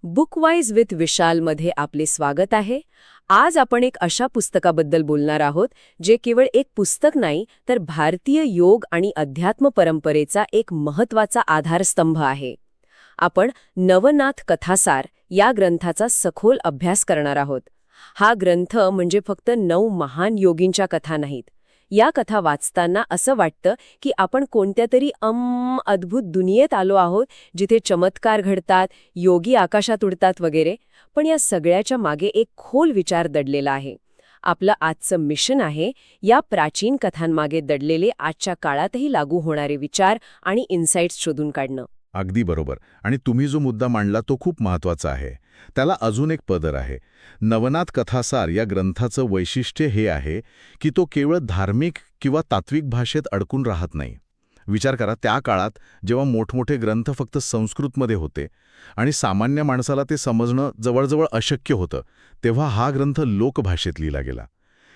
बुकवाईज with विशालमध्ये आपले स्वागत आहे. आज आपण एक अशा पुस्तकाबद्दल बोलणार आहोत जे केवळ एक पुस्तक नाही तर भारतीय योग आणि अध्यात्म परंपरेचा एक महत्त्वाचा आधारस्तंभ आहे. आपण नवनाथ कथासार या ग्रंथाचा सखोल अभ्यास करणार आहोत. हा ग्रंथ म्हणजे फक्त 9 महान योगींच्या कथा नाहीत. या कथा वाचताना असं वाटतं की आपण कोणत्या तरी अद्भुत दुनियेत आलो आहोत, जिथे चमत्कार घडतात, योगी आकाशात उडतात वगैरे. पण या सगळ्याच्या मागे एक खोल विचार दडलेला आहे. आपलं आजचं मिशन आहे या प्राचीन कथांमागे दडलेले आजच्या काळातही लागू होणारे विचार आणि इन्साइट्स शोधून काढणं. अगदी बरोबर. आणि तुम्ही जो मुद्दा मांडला तो खूप महत्त्वाचा आहे. त्याला अजून एक पदर आहे. नवनाथ कथासार या ग्रंथाचं वैशिष्ट्य हे आहे की तो केवळ धार्मिक किंवा तात्विक भाषेत अडकून राहत नाही. विचार करा, त्या काळात जेव्हा मोठमोठे ग्रंथ फक्त संस्कृतमध्ये होते आणि सामान्य माणसाला ते समजणं जवळजवळ अशक्य होतं, तेव्हा हा ग्रंथ लोकभाषेत लिहिला गेला.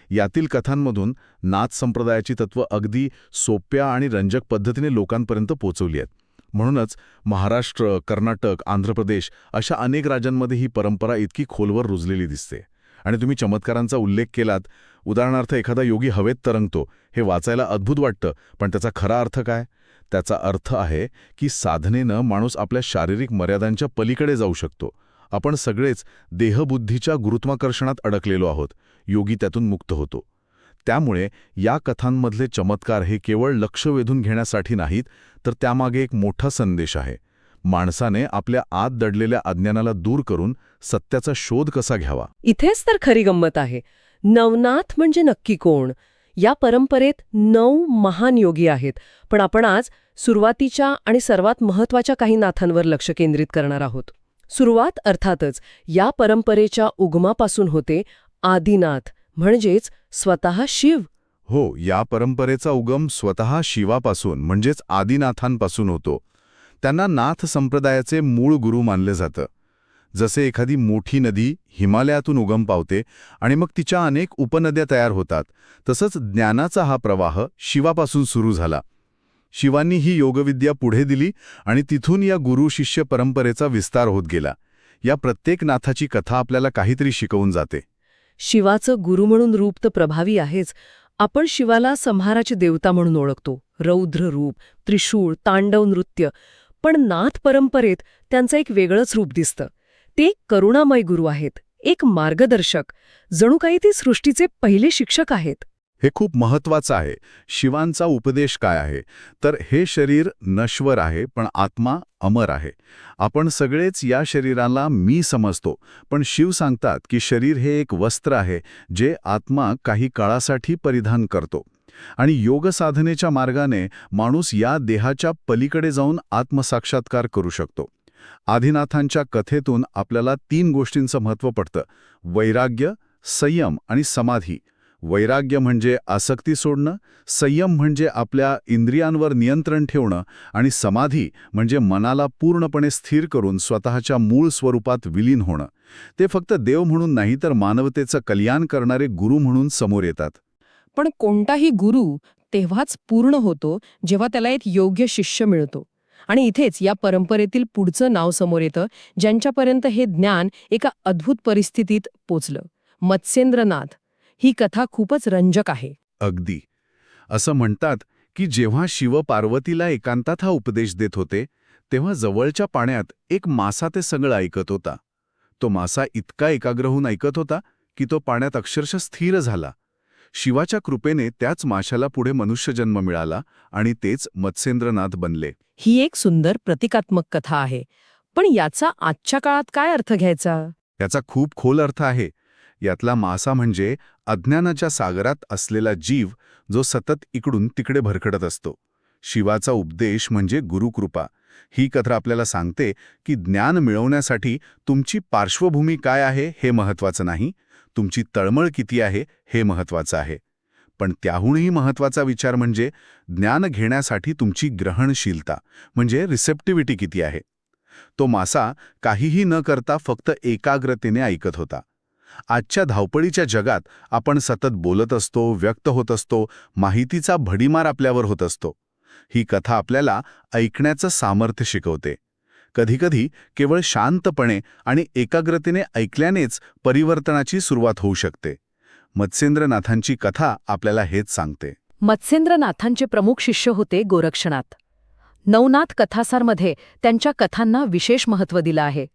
यातील कथांमधून नाथ संप्रदायाची तत्त्व अगदी सोप्या आणि रंजक पद्धतीने लोकांपर्यंत पोहोचवली आहेत. म्हणूनच महाराष्ट्र, कर्नाटक, आंध्र प्रदेश अशा अनेक राज्यांमध्ये ही परंपरा इतकी खोलवर रुजलेली दिसते. आणि तुम्ही चमत्कारांचा उल्लेख केलात. उदाहरणार्थ, एखादा योगी हवेत तरंगतो, हे वाचायला अद्भुत वाटतं, पण त्याचा खरा अर्थ काय? त्याचा अर्थ आहे की साधनेनं माणूस आपल्या शारीरिक मर्यादांच्या पलीकडे जाऊ शकतो. आपण सगळेच देहबुद्धीच्या गुरुत्वाकर्षणात अडकलेलो आहोत. योगी त्यातून मुक्त होतो. त्यामुळे या कथांमधले चमत्कार हे केवळ लक्ष वेधून घेण्यासाठी नाहीत, तर त्यामागे एक मोठा संदेश आहे. माणसाने आपल्या आत दडलेल्या अज्ञानाला दूर करून सत्याचा शोध कसा घ्यावा. इथेच तर खरी गंमत आहे. नवनाथ म्हणजे नक्की कोण? या परंपरेत 9 महान योगी आहेत, पण आपण आज सुरुवातीच्या आणि सर्वात महत्त्वाच्या काही नाथांवर लक्ष केंद्रित करणार आहोत. सुरुवात अर्थातच या परंपरेच्या उगमापासून होते. आदिनाथ म्हणजेच स्वतः शिव. हो, या परंपरेचा उगम स्वतः शिवापासून म्हणजेच आदिनाथांपासून होतो. त्यांना नाथ संप्रदायाचे मूळ गुरु मानले जातं. जसे एखादी मोठी नदी हिमालयातून उगम पावते आणि मग तिच्या अनेक उपनद्या तयार होतात, तसंच ज्ञानाचा हा प्रवाह शिवापासून सुरू झाला. शिवांनी ही योगविद्या पुढे दिली आणि तिथून या गुरु-शिष्य परंपरेचा विस्तार होत गेला. या प्रत्येक नाथाची कथा आपल्याला काहीतरी शिकवून जाते. शिवाचं गुरु म्हणून रूप तर प्रभावी आहेच. आपण शिवाला संहाराची देवता म्हणून ओळखतो. रौद्र रूप, त्रिशूळ, तांडव नृत्य. पण नाथ परंपरेत त्यांचं एक वेगळंच रूप दिसतं. ते करुणामय गुरु आहेत, एक मार्गदर्शक. जणू काही ते सृष्टीचे पहिले शिक्षक आहेत. हे खूप महत्त्वाचं आहे. शिवांचा उपदेश काय आहे? तर हे शरीर नश्वर आहे, पण आत्मा अमर आहे. आपण सगळेच या शरीराला मी समजतो, पण शिव सांगतात की शरीर हे एक वस्त्र आहे जे आत्मा काही काळासाठी परिधान करतो. आणि योगसाधनेच्या मार्गाने माणूस या देहाच्या पलीकडे जाऊन आत्मसाक्षात्कार करू शकतो. आदिनाथांच्या कथेतून आपल्याला 3 गोष्टींचं महत्त्व पडतं: वैराग्य, संयम आणि समाधी. वैराग्य म्हणजे आसक्ती सोडणं, संयम म्हणजे आपल्या इंद्रियांवर नियंत्रण ठेवणं, आणि समाधी म्हणजे मनाला पूर्णपणे स्थिर करून स्वतःच्या मूळ स्वरूपात विलीन होणं. ते फक्त देव म्हणून नाही, तर मानवतेचं कल्याण करणारे गुरु म्हणून समोर येतात. पण कोणताही गुरु तेव्हाच पूर्ण होतो जेव्हा त्याला एक योग्य शिष्य मिळतो. आणि इथेच या परंपरेतील पुढचं नाव समोर येतं, ज्यांच्यापर्यंत हे ज्ञान एका अद्भुत परिस्थितीत पोचलं: मत्स्येंद्रनाथ. ही कथा खूपच रंजक आहे. अगदी. असं म्हणतात की जेव्हा शिव पार्वतीला एकांतात हा उपदेश देत होते, तेव्हा जवळच्या पाण्यात एक मासा ते सगळं ऐकत होता. तो मासा इतका एकाग्र होऊन ऐकत होता की तो पाण्यात अक्षरशः स्थिर झाला. शिवाच्या कृपेने त्याच माशाला पुढे मनुष्यजन्म मिळाला आणि तेच मत्स्येंद्रनाथ बनले. ही एक सुंदर प्रतिकात्मक कथा आहे. पण याचा आजच्या काळात काय अर्थ घ्यायचा? याचा खूप खोल अर्थ आहे. यातला मासा म्हणजे अज्ञानाच्या सागरात असलेला जीव, जो सतत इकडून तिकडे भरकटत असतो. शिवाचा उपदेश म्हणजे गुरुकृपा. ही कथा आपल्याला सांगते की ज्ञान मिळवण्यासाठी तुमची पार्श्वभूमी काय आहे हे महत्त्वाचं नाही, तुमची तळमळ किती आहे हे महत्त्वाचं आहे. पण त्याहूनही महत्त्वाचा विचार म्हणजे ज्ञान घेण्यासाठी तुमची ग्रहणशीलता म्हणजे रिसेप्टिव्हिटी किती आहे. तो मासा काहीही न करता फक्त एकाग्रतेने ऐकत होता. आजच्या धावपळीच्या जगात आपण सतत बोलत असतो, व्यक्त होत असतो, माहितीचा भडीमार आपल्यावर होत असतो. ही कथा आपल्याला ऐकण्याचं सामर्थ्य शिकवते. कधीकधी केवळ शांतपणे आणि एकाग्रतेने ऐकल्यानेच परिवर्तनाची सुरुवात होऊ शकते. मत्स्येंद्रनाथांची कथा आपल्याला हेच सांगते. मत्स्येंद्रनाथांचे प्रमुख शिष्य होते गोरक्षनाथ. नवनाथ कथासारमध्ये त्यांच्या कथांना विशेष महत्त्व दिलं आहे.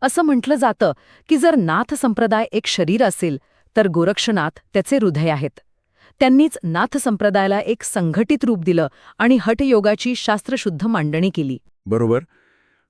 असं म्हटलं जातं की जर नाथ संप्रदाय एक शरीर असेल तर गोरक्षनाथ त्याचे हृदय आहेत. त्यांनीच नाथ संप्रदायाला एक संघटित रूप दिलं आणि हठयोगाची शास्त्रशुद्ध मांडणी केली. बरोबर.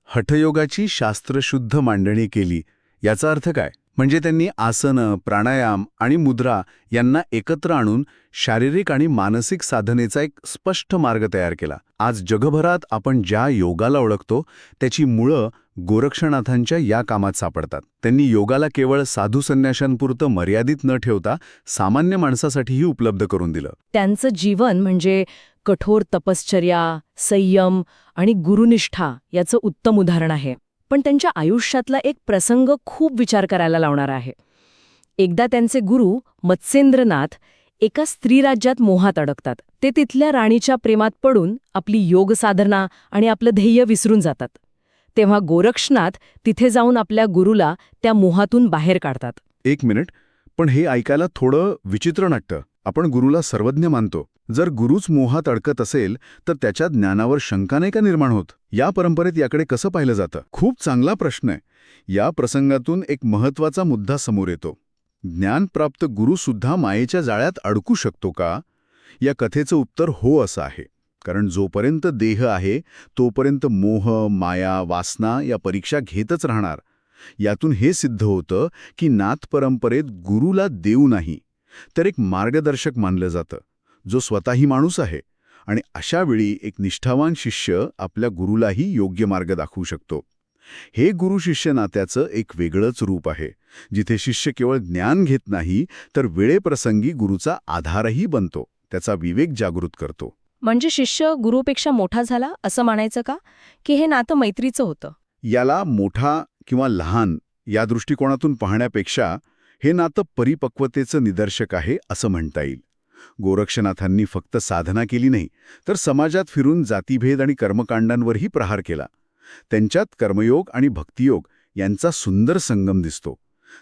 हठयोगाची शास्त्रशुद्ध मांडणी केली याचा अर्थ काय? म्हणजे त्यांनी आसनं, प्राणायाम आणि मुद्रा यांना एकत्र आणून शारीरिक आणि मानसिक साधनेचा एक स्पष्ट मार्ग तयार केला. आज जगभरात आपण ज्या योगाला ओळखतो त्याची मुळं गोरक्षनाथांच्या या कामात सापडतात. त्यांनी योगाला केवळ साधू संन्याशांपुरतं मर्यादित न ठेवता सामान्य माणसासाठीही उपलब्ध करून दिलं. त्यांचं जीवन म्हणजे कठोर तपश्चर्या, संयम आणि गुरुनिष्ठा याचं उत्तम उदाहरण आहे. पण त्यांच्या आयुष्यातला एक प्रसंग खूप विचार करायला लावणारा आहे. एकदा त्यांचे गुरु मत्स्येंद्रनाथ एका स्त्रीराज्यात मोहात अडकतात. ते तिथल्या राणीच्या प्रेमात पडून आपली योग साधना आणि आपलं ध्येय विसरून जातात. तेव्हा गोरक्षनाथ तिथे जाऊन आपल्या गुरुला त्या मोहातून बाहेर काढतात. एक मिनिट, पण हे ऐकायला थोडं विचित्र वाटतं. आपण गुरुला सर्वज्ञ मानतो. जर गुरुच मोहात अडकत असेल तर त्याच्या ज्ञानावर शंका नाही का निर्माण होत? या परंपरेत याकडे कसं पाहिलं जातं? खूप चांगला प्रश्न आहे. या प्रसंगातून एक महत्त्वाचा मुद्दा समोर येतो. ज्ञानप्राप्त गुरुसुद्धा मायेच्या जाळ्यात अडकू शकतो का? या कथेचं उत्तर हो असं आहे. कारण जोपर्यंत देह आहे तोपर्यंत मोह, माया, वासना या परीक्षा घेतच राहणार. यातून हे सिद्ध होतं की नाथ परंपरेत गुरुला देव नाही तर एक मार्गदर्शक मानलं जातं, जो स्वतःही माणूस आहे. आणि अशा वेळी एक निष्ठावान शिष्य आपल्या गुरुलाही योग्य मार्ग दाखवू शकतो. हे गुरु-शिष्य नात्याचं एक वेगळंच रूप आहे, जिथे शिष्य केवळ ज्ञान घेत नाही तर वेळेप्रसंगी गुरुचा आधारही बनतो, त्याचा विवेक जागृत करतो. म्हणजे शिष्य गुरुपेक्षा मोठा झाला असं म्हणायचं का, की हे नातं मैत्रीचं होतं? याला मोठा किंवा लहान या दृष्टिकोनातून पाहण्यापेक्षा हे नातं परिपक्वतेचं निदर्शक आहे असं म्हणता येईल. गोरक्षनाथांनी फक्त साधना केली नाही तर समाजात फिरून जातीभेद आणि कर्मकांडांवरही प्रहार केला. त्यांच्यात कर्मयोग आणि भक्तियोग यांचा सुंदर संगम दिसतो.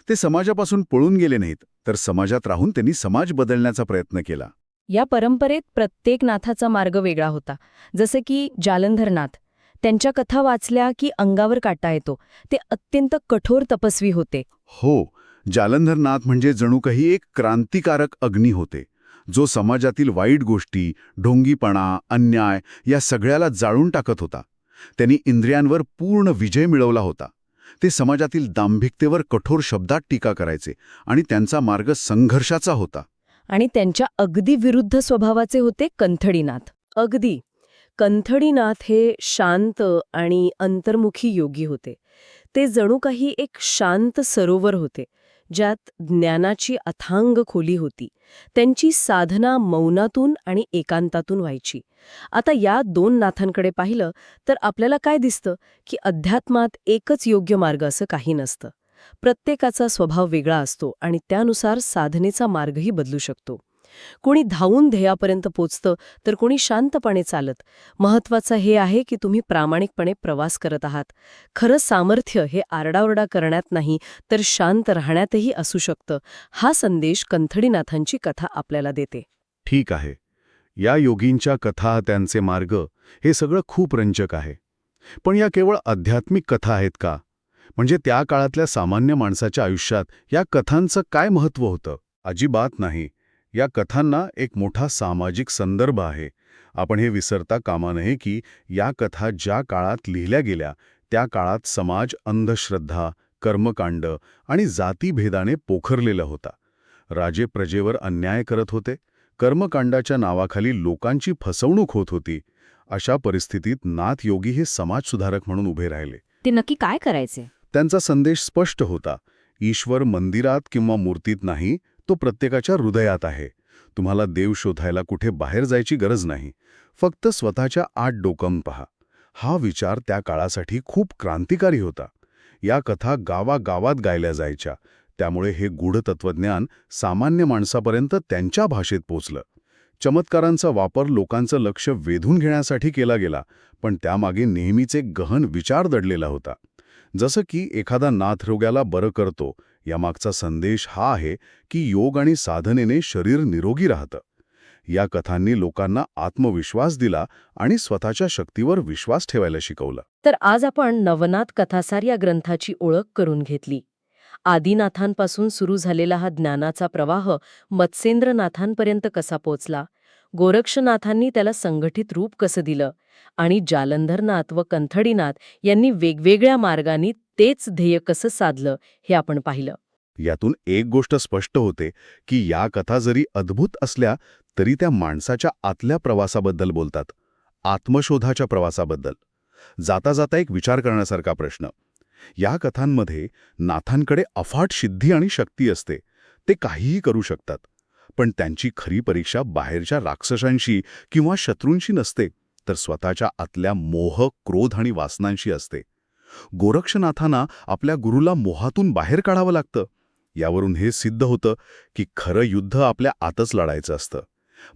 ते समाजापासून पळून गेले नाहीत तर समाजात राहून त्यांनी समाज बदलण्याचा प्रयत्न केला. या परंपरेत प्रत्येक नाथाचा मार्ग वेगळा होता. जसे की जालंधरनाथ, त्यांच्या कथा वाचल्या की अंगावर काटा येतो. ते अत्यंत कठोर तपस्वी होते. हो, जालंधरनाथ म्हणजे जणू काही एक क्रांतिकारक अग्नी होते, जो समाजातील वाईट गोष्टी, ढोंगीपणा, अन्याय या सगळ्याला जाळून टाकत होता. त्यांनी इंद्रियांवर पूर्ण विजय मिळवला होता. ते समाजातील दांभिकतेवर कठोर शब्दात टीका करायचे आणि त्यांचा मार्ग संघर्षाचा होता. आणि त्यांच्या अगदी विरुद्ध स्वभावाचे होते कंथडीनाथ. कंथडीनाथ हे शांत आणि अंतर्मुखी योगी होते. ते जणू काही एक शांत सरोवर होते, ज्यात ज्ञानाची अथांग खोली होती. त्यांची साधना मौनातून आणि एकांतातून व्हायची. आता या दोन नाथांकडे पाहिलं तर आपल्याला काय दिसतं की अध्यात्मात एकच योग्य मार्ग असं काही नसतं. प्रत्येकाचा स्वभाव वेगळा असतो आणि त्यानुसार साधनेचा मार्गही बदलू शकतो. कोणी धावून ध्येयापर्यंत पोचतं तर कोणी शांतपणे चालत. महत्त्वाचं हे आहे की तुम्ही प्रामाणिकपणे प्रवास करत आहात. खरं सामर्थ्य हे आरडाओरडा करण्यात नाही तर शांत राहण्यातही असू शकतं. हा संदेश कंथडीनाथांची कथा आपल्याला देते. ठीक आहे, या योगींच्या कथा, त्यांचे मार्ग हे सगळं खूप रंजक आहे. पण या केवळ आध्यात्मिक कथा आहेत का? म्हणजे त्या काळातल्या सामान्य माणसाच्या आयुष्यात या कथांचं काय महत्त्व होतं? अजिबात नाही. या कथांना एक मोठा सामाजिक संदर्भ आहे. आपण हे विसरता कामा नये की या कथा ज्या काळात लिहिल्या गेल्या त्या काळात समाज अंधश्रद्धा, कर्मकांड आणि जातीभेदाने पोखरलेला होता. राजे प्रजेवर अन्याय करत होते. कर्मकांडाच्या नावाखाली लोकांची फसवणूक होत होती. अशा परिस्थितीत नाथ योगी हे समाजसुधारक म्हणून उभे राहिले. ते नक्की काय करायचे? त्यांचा संदेश स्पष्ट होता. ईश्वर मंदिरात किंवा मूर्तीत नाही, तो प्रत्येकाच्या हृदयात आहे. तुम्हाला देव शोधायला कुठे बाहेर जायची गरज नाही. फक्त स्वतःच्या आत डोकावून पहा. हा विचार त्या काळासाठी खूप क्रांतिकारी होता. या कथा गावागावात गायल्या जायच्या. त्यामुळे हे गूढ तत्वज्ञान सामान्य माणसापर्यंत त्यांच्या भाषेत पोचलं. चमत्कारांचा वापर लोकांचं लक्ष वेधून घेण्यासाठी केला गेला, पण त्यामागे नेहमीच एक गहन विचार दडलेला होता. जसं की एखादा नाथरोग्याला बरं करतो, यामागचा संदेश हा आहे की योग आणि साधनेने शरीर निरोगी राहतं. या कथांनी लोकांना आत्मविश्वास दिला आणि स्वतःच्या शक्तीवर विश्वास ठेवायला शिकवलं. तर आज आपण नवनाथ कथासार या ग्रंथाची ओळख करून घेतली. आदिनाथांपासून सुरू झालेला हा ज्ञानाचा प्रवाह मत्स्येंद्रनाथांपर्यंत कसा पोचला, गोरक्षनाथांनी त्याला संघटित रूप कसं दिलं आणि जालंधरनाथ व कंथडीनाथ यांनी वेगवेगळ्या मार्गांनी तेच ध्येय कसं साधलं हे आपण पाहिलं. यातून एक गोष्ट स्पष्ट होते की या कथा जरी अद्भुत असल्या तरी त्या माणसाच्या आतल्या प्रवासाबद्दल बोलतात, आत्मशोधाच्या प्रवासाबद्दल. जाता जाता एक विचार करण्यासारखा प्रश्न. या कथांमध्ये नाथांकडे अफाट सिद्धी आणि शक्ती असते, ते काहीही करू शकतात. पण त्यांची खरी परीक्षा बाहेरच्या राक्षसांशी किंवा शत्रूंशी नसते, तर स्वतःच्या आतल्या मोह, क्रोध आणि वासनांशी असते. गोरक्षनाथांना आपल्या गुरुला मोहातून बाहेर काढावं लागतं. यावरून हे सिद्ध होतं की खरं युद्ध आपल्या आतच लढायचं असतं.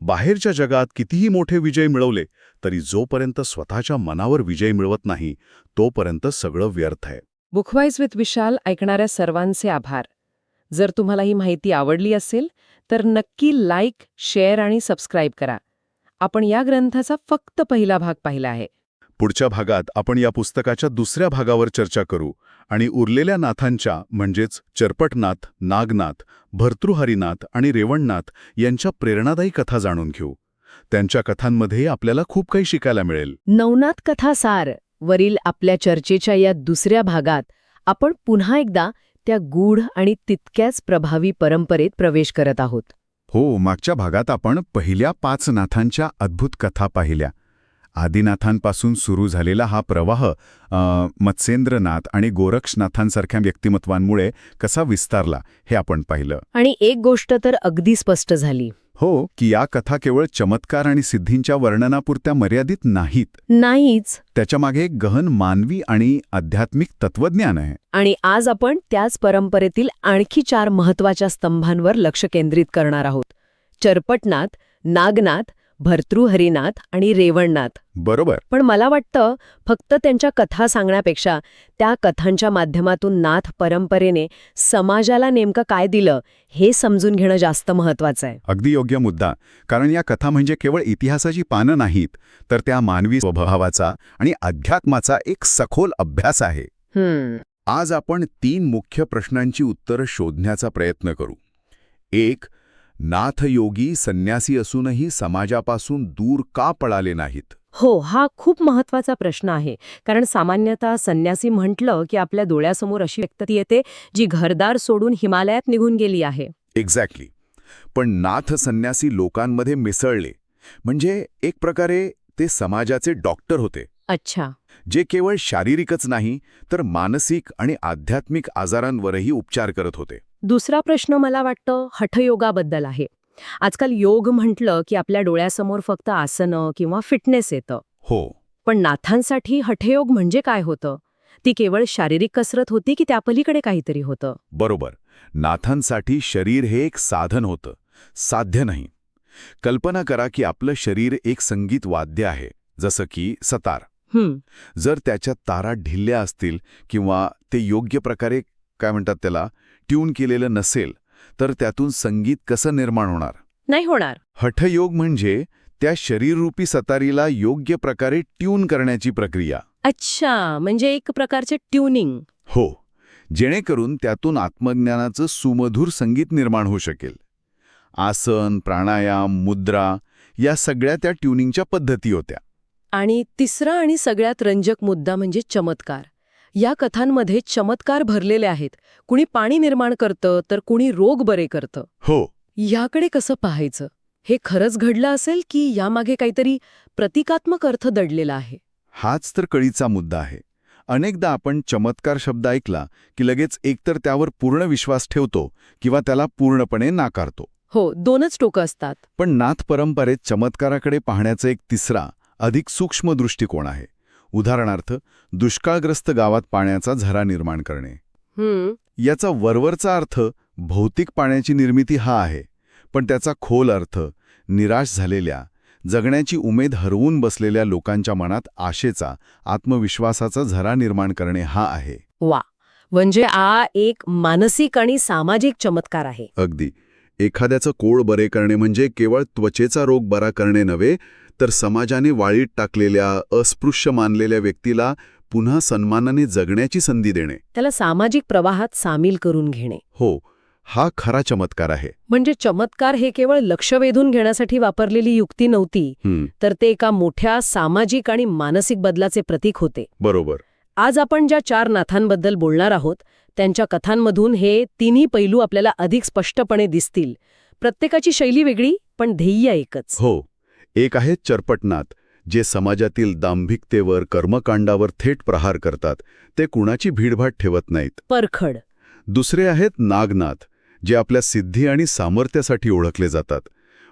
बाहेरच्या जगात कितीही मोठे विजय मिळवले तरी जोपर्यंत स्वतःच्या मनावर विजय मिळवत नाही तोपर्यंत सगळं व्यर्थ आहे. बुकवाईज विथ विशाल ऐकणाऱ्या सर्वांचे आभार. जर तुम्हाला ही माहिती आवडली असेल तर नक्की लाईक, शेअर आणि सबस्क्राईब करा. आपण या ग्रंथाचा फक्त पहिला भाग पाहिला आहे. पुढच्या भागात आपण या पुस्तकाच्या दुसऱ्या भागावर चर्चा करू आणि उरलेल्या नाथांच्या म्हणजेच चरपटनाथ, नागनाथ, भर्तृहरीनाथ आणि रेवणनाथ यांच्या प्रेरणादायी कथा जाणून घेऊ. त्यांच्या कथांमध्ये आपल्याला खूप काही शिकायला मिळेल. नवनाथ कथासार वरील आपल्या चर्चेच्या या दुसऱ्या भागात आपण पुन्हा एकदा त्या गूढ आणि तितक्याच प्रभावी परंपरेत प्रवेश करत आहोत. हो, मागच्या भागात आपण पहिल्या 5 नाथांच्या अद्भुत कथा पाहिल्या. आदिनाथांपासून सुरू झालेला हा प्रवाह मत्स्येंद्रनाथ आणि गोरक्षनाथांसारख्या व्यक्तिमत्वांमुळे कसा विस्तारला हे आपण पाहिलं. आणि एक गोष्ट तर अगदी स्पष्ट झाली. हो, की या कथा केवळ चमत्कार आणि सिद्धींच्या वर्णनापुरत्या मर्यादित नाहीच. त्याच्यामागे एक गहन मानवी आणि आध्यात्मिक तत्वज्ञान आहे. आणि आज आपण त्याच परंपरेतील आणखी 4 महत्वाच्या स्तंभांवर लक्ष केंद्रित करणार आहोत. चरपटनाथ, नागनाथ, भर्तृहरीनाथ आणि रेवणनाथ. बरोबर. पण मला वाटतं फक्त त्यांच्या कथा सांगण्यापेक्षा त्या कथांच्या माध्यमातून नाथ परंपरेने समाजाला नेमकं काय दिलं हे समजून घेणं जास्त महत्वाचं आहे. अगदी योग्य मुद्दा. कारण या कथा म्हणजे केवळ इतिहासाची पानं नाहीत, तर त्या मानवी स्वभावाचा आणि अध्यात्माचा एक सखोल अभ्यास आहे. आज आपण 3 मुख्य प्रश्नांची उत्तरं शोधण्याचा प्रयत्न करू. 1. नाथयोगी संन्यासी असूनही समाजापासून दूर का पळाले नाहीत? हो, हा खूप महत्वाचा प्रश्न आहे. कारण सामान्यतः संन्यासी म्हटलं की आपल्या डोळ्यासमोर अशी व्यक्ती येते जी घरदार सोडून हिमालयात निघून गेली आहे. एक्झॅक्टली. पण नाथ संन्यासी लोकांमध्ये मिसळले. म्हणजे एक प्रकारे ते समाजाचे डॉक्टर होते. अच्छा. जे केवळ शारीरिकच नाही तर मानसिक आणि आध्यात्मिक आजारांवरही उपचार करत होते. दुसरा प्रश्न मला वाटतं हठयोगाबद्दल आहे. आजकाल योग म्हटलं की आपल्या डोळ्यासमोर फक्त आसनं किंवा फिटनेस येतं. हो. पण नाथांसाठी हठयोग म्हणजे काय होतं? ती केवळ शारीरिक कसरत होती की त्यापलीकडे काहीतरी होतं? बरोबर. नाथांसाठी शरीर हे एक साधन होतं, साध्य नाही. कल्पना करा की आपलं शरीर एक संगीत वाद्य आहे, जसं की सतार. जर त्याच्यात तारा ढिल्ल्या असतील किंवा ते योग्य प्रकारे काय म्हणतात त्याला ट्यून केलेलं नसेल तर त्यातून संगीत कसं निर्माण होणार? नाही होणार. हठयोग म्हणजे त्या शरीररूपी सतारीला योग्य प्रकारे ट्यून करण्याची प्रक्रिया. अच्छा, म्हणजे एक प्रकारचे ट्यूनिंग. हो, जेणेकरून त्यातून आत्मज्ञानाचं सुमधुर संगीत निर्माण होऊ शकेल. आसन, प्राणायाम, मुद्रा या सगळ्या त्या ट्यूनिंगच्या पद्धती होत्या. आणि तिसरा आणि सगळ्यात रंजक मुद्दा म्हणजे चमत्कार. या कथांमध्ये चमत्कार भरलेले आहेत. कुणी पाणी निर्माण करतं तर कुणी रोग बरे करतं. हो. याकडे कसं पाहायचं? हे खरंच घडलं असेल की यामागे काहीतरी प्रतिकात्मक अर्थ दडलेला आहे? हाच तर कळीचा मुद्दा आहे. अनेकदा आपण चमत्कार शब्द ऐकला की लगेच एकतर त्यावर पूर्ण विश्वास ठेवतो किंवा त्याला पूर्णपणे नाकारतो. हो, 2च टोकं असतात. पण नाथ परंपरेत चमत्काराकडे पाहण्याचा एक तिसरा, अधिक सूक्ष्म दृष्टिकोन आहे. उदाहरणार्थ, दुष्काळग्रस्त गावात पाण्याचा झरा निर्माण करणे. याचा वरवरचा अर्थ भौतिक पाण्याची निर्मिती हा आहे, पण त्याचा खोल अर्थ, निराश झालेल्या, जगण्याची उमेद हरवून बसलेल्या लोकांच्या मनात आशेचा, आत्मविश्वासाचा झरा निर्माण करणे हा आहे. वा, म्हणजे हा एक मानसिक आणि सामाजिक चमत्कार आहे. अगदी. एखाद्याचं कोळ बरे करणे म्हणजे केवळ त्वचेचा रोग बरा करणे नव्हे, तर समाजाने वाळीत टाकलेल्या, अस्पृश्य मानलेल्या व्यक्तीला पुन्हा सन्मानाने जगण्याची संधी देणे. त्याला सामाजिक प्रवाहात सामील करून घेणे. हो, हा खरा चमत्कार आहे. म्हणजे चमत्कार हे केवळ लक्ष वेधून घेण्यासाठी वापरलेली युक्ती नव्हती, तर ते एका मोठ्या सामाजिक आणि मानसिक बदलाचे प्रतीक होते. बरोबर. आज आपण ज्या 4 नाथांबद्दल बोलणार आहोत, त्यांच्या कथांमधून हे तिन्ही पैलू आपल्याला अधिक स्पष्टपणे दिसतील. प्रत्येकाची शैली वेगळी, पण ध्येय एकच. हो. एक आहे चरपटनाथ, जे समाजातील दांभिकतेवर, कर्मकांडावर थेट प्रहार करतात. ते कुणाची भीडभाड ठेवत नाहीत. परखड. दुसरे आहेत नागनाथ, जे आपल्या सिद्धी आणि सामर्थ्यासाठी ओळखले जातात.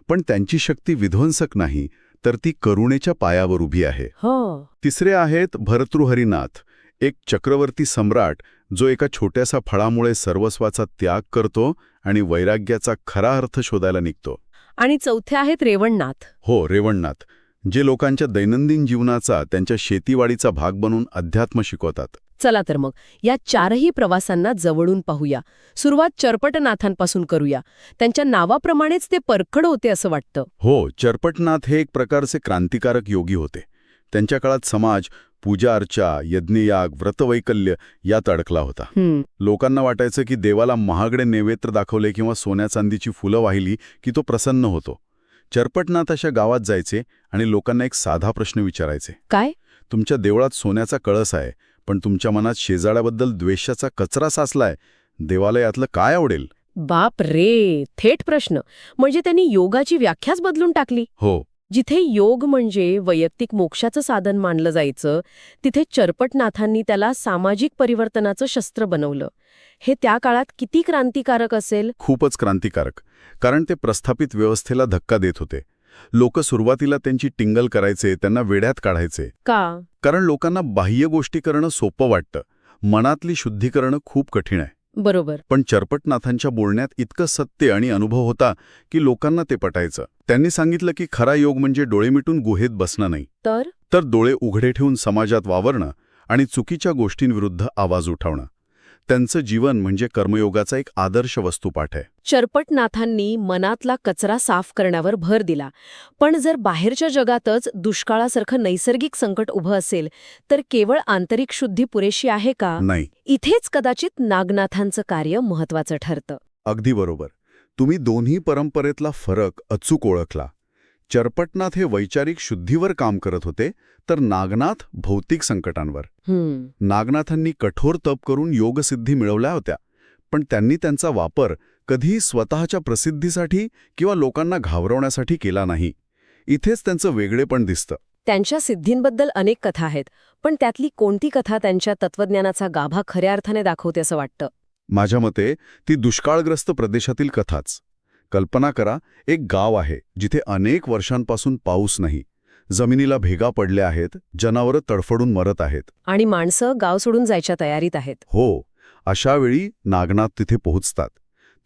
पण त्यांची शक्ती विध्वंसक नाही, तर ती करुणेच्या पायावर उभी आहे. हो. तिसरे आहेत भर्तृहरीनाथ, एक चक्रवर्ती सम्राट, जो एका छोट्याशा फळामुळे सर्वस्वाचा त्याग करतो आणि वैराग्याचा खरा अर्थ शोधायला निघतो. आणि चौथे आहेत रेवणनाथ. हो, रेवणनाथ, जे लोकांच्या दैनंदिन जीवनाचा, त्यांच्या शेतीवाडीचा भाग बनून अध्यात्म शिकवतात. चला तर मग या 4ही प्रवासांना जवळून पाहूया. सुरुवात चरपटनाथांपासून करूया. त्यांच्या नावाप्रमाणेच ते परखड होते असं वाटतं. हो, चरपटनाथ हे एक प्रकारचे क्रांतिकारक योगी होते. त्यांच्या काळात समाज पूजा-अर्चा, यज्ञयाग, व्रतवैकल्य यात अडकला होता. लोकांना वाटायचं की देवाला महागडे नैवेद्य दाखवले किंवा सोन्या-चांदीची फुलं वाहिली की तो प्रसन्न होतो. चरपटनाथ अशा गावात जायचे आणि लोकांना एक साधा प्रश्न विचारायचे. काय? तुमच्या देवळात सोन्याचा कळस आहे, पण तुमच्या मनात शेजाऱ्याबद्दल द्वेषाचा कचरा साचलाय. देवाला यातलं काय आवडेल? बाप रे, थेट प्रश्न. म्हणजे त्यांनी योगाची व्याख्याच बदलून टाकली. हो. जिथे योग म्हणजे वैयक्तिक मोक्षाचं साधन मानलं जायचं, तिथे चरपटनाथांनी त्याला सामाजिक परिवर्तनाचं शस्त्र बनवलं. हे त्या काळात किती क्रांतिकारक असेल? खूपच क्रांतिकारक. कारण ते प्रस्थापित व्यवस्थेला धक्का देत होते. लोक सुरुवातीला त्यांची टिंगल करायचे, त्यांना वेड्यात काढायचे. का? कारण लोकांना बाह्य गोष्टी करणं सोपं वाटतं, मनातली शुद्धी करणं खूप कठीण आहे. बरोबर. पण चरपटनाथांच्या बोलण्यात इतकं सत्य आणि अनुभव होता की लोकांना ते पटायचं. त्यांनी सांगितलं की खरा योग म्हणजे डोळे मिटून गुहेत बसणं नाही, तर डोळे उघडे ठेवून समाजात वावरणं आणि चुकीच्या गोष्टींविरुद्ध आवाज उठवणं. त्यांचं जीवन म्हणजे कर्मयोगाचा एक आदर्श वस्तुपाठ आहे. चरपटनाथांनी मनातला कचरा साफ करण्यावर भर दिला. पण जर बाहेरच्या जगातच दुष्काळासारखं नैसर्गिक संकट उभं असेल, तर केवळ आंतरिक शुद्धी पुरेशी आहे का? नाही. इथेच कदाचित नागनाथांचं कार्य महत्वाचं ठरतं. अगदी बरोबर. तुम्ही दोन्ही परंपरेतला फरक अचूक ओळखला. चरपटनाथ हे वैचारिक शुद्धीवर काम करत होते, तर नागनाथ भौतिक संकटांवर. नागनाथांनी कठोर तप करून योगसिद्धी मिळवल्या होत्या, पण त्यांनी त्यांचा वापर कधीही स्वतःच्या प्रसिद्धीसाठी किंवा लोकांना घाबरवण्यासाठी केला नाही. इथेच त्यांचं वेगळेपण दिसतं. त्यांच्या सिद्धींबद्दल अनेक कथा आहेत, पण त्यातली कोणती कथा त्यांच्या तत्वज्ञानाचा गाभा खऱ्या अर्थाने दाखवते असं वाटतं? माझ्या मते ती दुष्काळग्रस्त प्रदेशातील कथाच. कल्पना करा, एक गाव आहे जिथे अनेक वर्षांपासून पाऊस नाही, जमिनीला भेगा पडल्या आहेत, जनावरं तडफडून मरत आहेत, आणि माणसं गाव सोडून जायच्या तयारीत आहेत. हो, अशा वेळी नागनाथ तिथे पोहोचतात.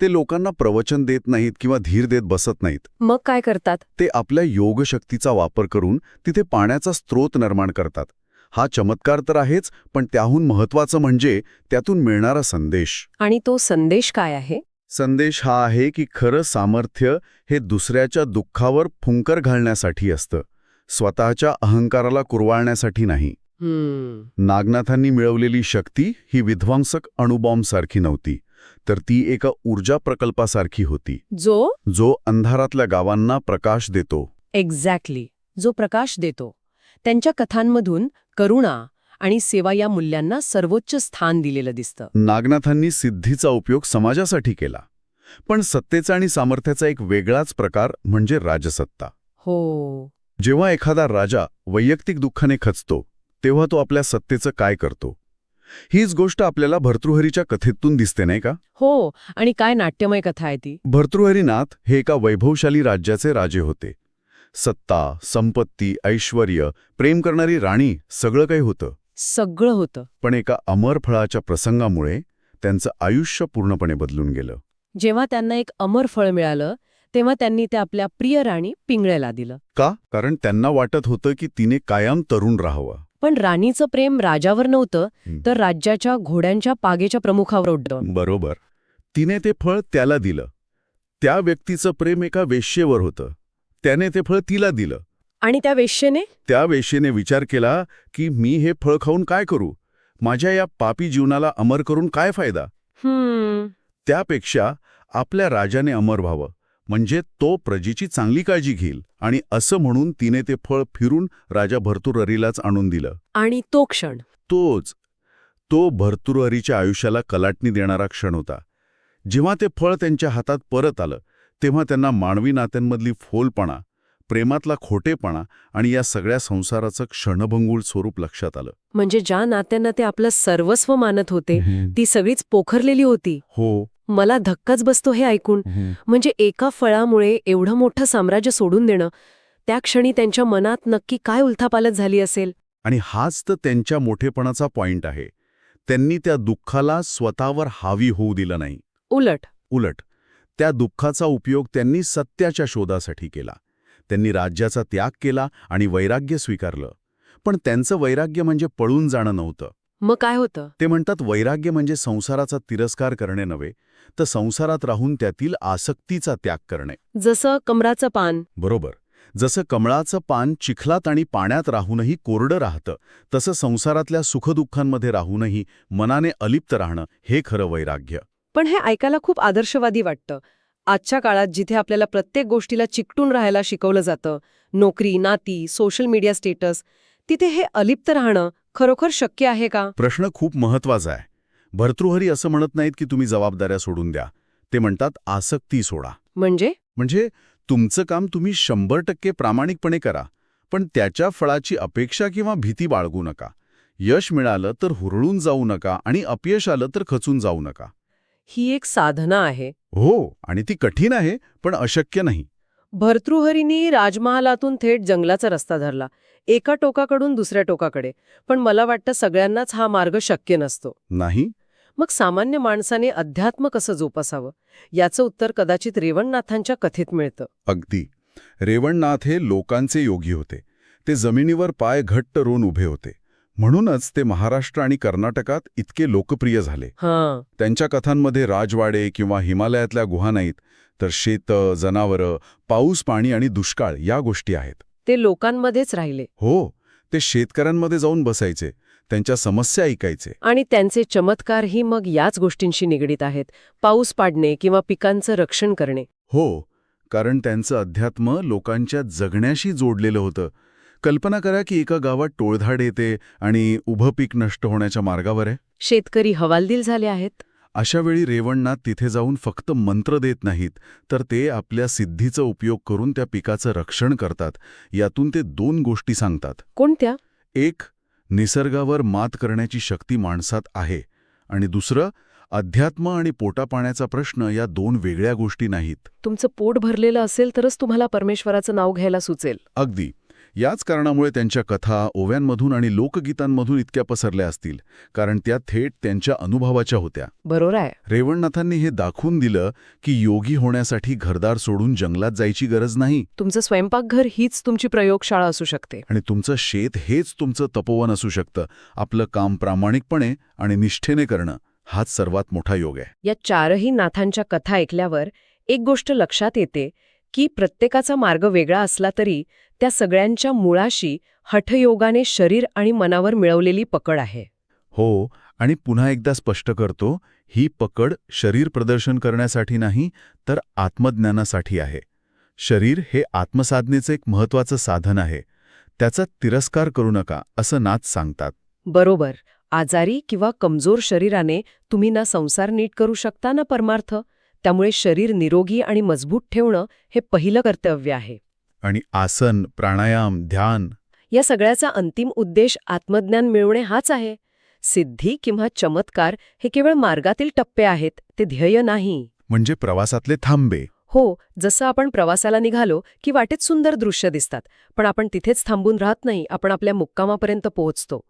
ते लोकांना प्रवचन देत नाहीत किंवा धीर देत बसत नाहीत. मग काय करतात? ते आपल्या योगशक्तीचा वापर करून तिथे पाण्याचा स्रोत निर्माण करतात. हा चमत्कार तर आहेच, पण त्याहून महत्वाचं म्हणजे त्यातून मिळणारा संदेश. आणि तो संदेश काय आहे? संदेश हा आहे की खरं सामर्थ्य हे दुसऱ्याच्या दुःखावर फुंकर घालण्यासाठी असतं, स्वतःच्या अहंकाराला कुरवाळण्यासाठी नाही. नागनाथांनी मिळवलेली शक्ती ही विध्वंसक अणुबॉम्बसारखी नव्हती, तर ती एका ऊर्जा प्रकल्पासारखी होती, जो अंधारातल्या गावांना प्रकाश देतो. एक्झॅक्टली, जो प्रकाश देतो. त्यांच्या कथांमधून करुणा आणि सेवा या मूल्यांना सर्वोच्च स्थान दिलेलं दिसतं. नागनाथांनी सिद्धीचा उपयोग समाजासाठी केला, पण सत्तेचा आणि सामर्थ्याचा एक वेगळाच प्रकार म्हणजे राजसत्ता. हो. जेव्हा एखादा राजा वैयक्तिक दुःखाने खचतो, तेव्हा तो आपल्या सत्तेचं काय करतो? हीच गोष्ट आपल्याला भर्तृहरीच्या कथेतून दिसते, नाही का? हो, आणि काय नाट्यमय कथा आहे ती. भर्तृहरीनाथ हे एका वैभवशाली राज्याचे राजे होते. सत्ता, संपत्ती, ऐश्वर्य, प्रेम करणारी राणी, सगळं काही होतं. सगळं होतं. पण एका अमर फळाच्या प्रसंगामुळे त्यांचं आयुष्य पूर्णपणे बदलून गेलं. जेव्हा त्यांना एक अमर फळ मिळालं, तेव्हा त्यांनी ते आपल्या प्रिय राणी पिंगळेला दिलं. का? कारण त्यांना वाटत होतं की तिने कायम तरुण राहावं. पण राणीचं प्रेम राजावर नव्हतं, तर राज्याच्या घोड्यांच्या पागेच्या प्रमुखावर होतं. बरोबर. तिने ते फळ त्याला दिलं. त्या व्यक्तीचं प्रेम एका वेश्येवर होतं. त्याने ते फळ तिला दिलं. आणि त्या वेश्येने त्या वेश्येने विचार केला की मी हे फळ खाऊन काय करू? माझ्या या पापी जीवनाला अमर करून काय फायदा? त्यापेक्षा आपल्या राजाने अमर व्हावं, म्हणजे तो प्रजेची चांगली काळजी घेईल. आणि असं म्हणून तिने ते फळ फिरून राजा भर्तृहरीलाच आणून दिलं. आणि तो क्षण तो भर्तृहरीच्या आयुष्याला कलाटणी देणारा क्षण होता. जेव्हा ते फळ त्यांच्या हातात परत आलं, तेव्हा त्यांना मानवी नात्यांमधली फोलपणा, प्रेमातला खोटेपणा आणि या सगळ्या संसाराचं क्षणभंगूर स्वरूप लक्षात आलं. म्हणजे ज्या नात्यांना ते आपलं सर्वस्व मानत होते, ती सगळीच पोखरलेली होती. हो. मला धक्काच बसतो हे ऐकून. म्हणजे एका फळामुळे एवढं मोठं साम्राज्य सोडून देणं, त्या क्षणी त्यांच्या मनात नक्की काय उलथापालथ झाली असेल. आणि हाच तर त्यांच्या मोठेपणाचा पॉइंट आहे. त्यांनी त्या दुःखाला स्वतःवर हावी होऊ दिलं नाही. उलट त्या दुःखाचा उपयोग त्यांनी सत्याच्या शोधासाठी केला. त्यांनी राज्याचा त्याग केला आणि वैराग्य स्वीकारलं. पण त्यांचं वैराग्य म्हणजे पळून जाणं नव्हतं. मग काय होतं? ते म्हणतात वैराग्य म्हणजे संसाराचा तिरस्कार करणे नव्हे, तर संसारात राहून त्यातील आसक्तीचा त्याग करणे. जसं कमळाचं पान. बरोबर. जसं कमळाचं पान चिखलात आणि पाण्यात राहूनही कोरडं राहतं, तसं संसारातल्या सुखदुःखांमध्ये राहूनही मनाने अलिप्त राहणं हे खरं वैराग्य. पण हे ऐकायला खूप आदर्शवादी वाटतं. आजच्या काळात जिथे आपल्याला प्रत्येक गोष्टीला चिकटून राहायला शिकवलं जातं, नोकरी, नाती, सोशल मीडिया स्टेटस, तिथे हे अलिप्त राहणं खरोखर शक्य आहे का? प्रश्न खूप महत्वाचा आहे. भर्तृहरी असं म्हणत नाहीत की तुम्ही जबाबदाऱ्या सोडून द्या. ते म्हणतात आसक्ती सोडा. म्हणजे तुमचं काम तुम्ही 100% प्रामाणिकपणे करा, पण त्याच्या फळाची अपेक्षा किंवा भीती बाळगू नका. यश मिळालं तर हुरळून जाऊ नका आणि अपयश आलं तर खचून जाऊ नका. ही एक साधना आहे. हो, आणि ती कठीण आहे, पण अशक्य नाही. भर्तृहरींनी राजमहालातून थेट जंगलाचा रस्ता धरला, एका टोकाकडून दुसऱ्या टोकाकडे. पण मला वाटतं सगळ्यांनाच हा मार्ग शक्य नसतो. नाही. मग सामान्य माणसाने अध्यात्म कसं जोपासावं, याचं उत्तर कदाचित रेवणनाथांच्या कथेत मिळतं. अगदी. रेवणनाथ हे लोकांचे योगी होते. ते जमिनीवर पाय घट्ट रोवून उभे होते. म्हणूनच ते महाराष्ट्र आणि कर्नाटकात इतके लोकप्रिय झाले. त्यांच्या कथांमध्ये राजवाडे किंवा हिमालयातल्या गुहा नाहीत, तर शेतं, जनावरं, पाऊस, पाणी आणि दुष्काळ या गोष्टी आहेत. ते लोकांमध्येच राहिले. हो, ते शेतकऱ्यांमध्ये जाऊन बसायचे, त्यांच्या समस्या ऐकायचे. आणि त्यांचे चमत्कारही मग याच गोष्टींशी निगडीत आहेत. पाऊस पाडणे किंवा पिकांचं रक्षण करणे. हो, कारण त्यांचं अध्यात्म लोकांच्या जगण्याशी जोडलेलं होतं. कल्पना करा की एका गावात टोळधाड येते आणि उभं पीक नष्ट होण्याच्या मार्गावर आहे. शेतकरी हवालदिल झाले आहेत. अशा वेळी रेवणनाथ तिथे जाऊन फक्त मंत्र देत नाहीत, तर ते आपल्या सिद्धीचा उपयोग करून त्या पिकाचं रक्षण करतात. यातून ते 2 गोष्टी सांगतात. कोणत्या? एक, निसर्गावर मात करण्याची शक्ती माणसात आहे. आणि दुसरं, अध्यात्म आणि पोटापाण्याचा प्रश्न या 2 वेगळ्या गोष्टी नाहीत. तुमचं पोट भरलेलं असेल तरच तुम्हाला परमेश्वराचं नाव घ्यायला सुचेल. अगदी. याच कारणामुळे त्यांच्या कथा ओव्यांमधून आणि लोकगीतांमधून इतक्या पसरल्या असतील, कारण त्या थेट त्यांच्या अनुभवाच्या होत्या. बरोबर आहे. रेवणनाथांनी हे दाखवून दिलं की योगी होण्यासाठी घरदार सोडून जंगलात जायची गरज नाही. तुमचं स्वयंपाकघर हीच तुमची प्रयोगशाळा असू शकते. आणि तुमचं शेत हेच तुमचं तपोवन असू शकतं. आपलं काम प्रामाणिकपणे आणि निष्ठेने करणं हाच सर्वात मोठा योग आहे. या 4ही नाथांच्या कथा ऐकल्यावर एक गोष्ट लक्षात येते की प्रत्येकाचा मार्ग वेगळा असला तरी त्या सगळ्यांच्या मुळाशी हठयोगाने शरीर आणि मनावर मिळवलेली पकड आहे. हो, आणि पुन्हा एकदा स्पष्ट करतो, ही पकड शरीर प्रदर्शन करण्यासाठी नाही, तर आत्मज्ञानासाठी आहे. शरीर हे आत्मसाधनेचं एक महत्त्वाचं साधन आहे. त्याचा तिरस्कार करू नका, असं नाथ सांगतात. बरोबर. आजारी किंवा कमजोर शरीराने तुम्ही ना संसार नीट करू शकता ना परमार्थ. त्यामुळे शरीर निरोगी आणि मजबूत ठेवणं हे पहिलं कर्तव्य आहे. आणि आसन, प्राणायाम, ध्यान या सगळ्याचा अंतिम उद्देश आत्मज्ञान मिळवणे हाच आहे. सिद्धी किंवा चमत्कार हे केवळ मार्गातील टप्पे आहेत, ते ध्येय नाही. म्हणजे प्रवासातले थांबे. हो, जसं आपण प्रवासाला निघालो की वाटेत सुंदर दृश्य दिसतात, पण आपण तिथेच थांबून राहत नाही, आपण आपल्या मुक्कामापर्यंत पोहोचतो.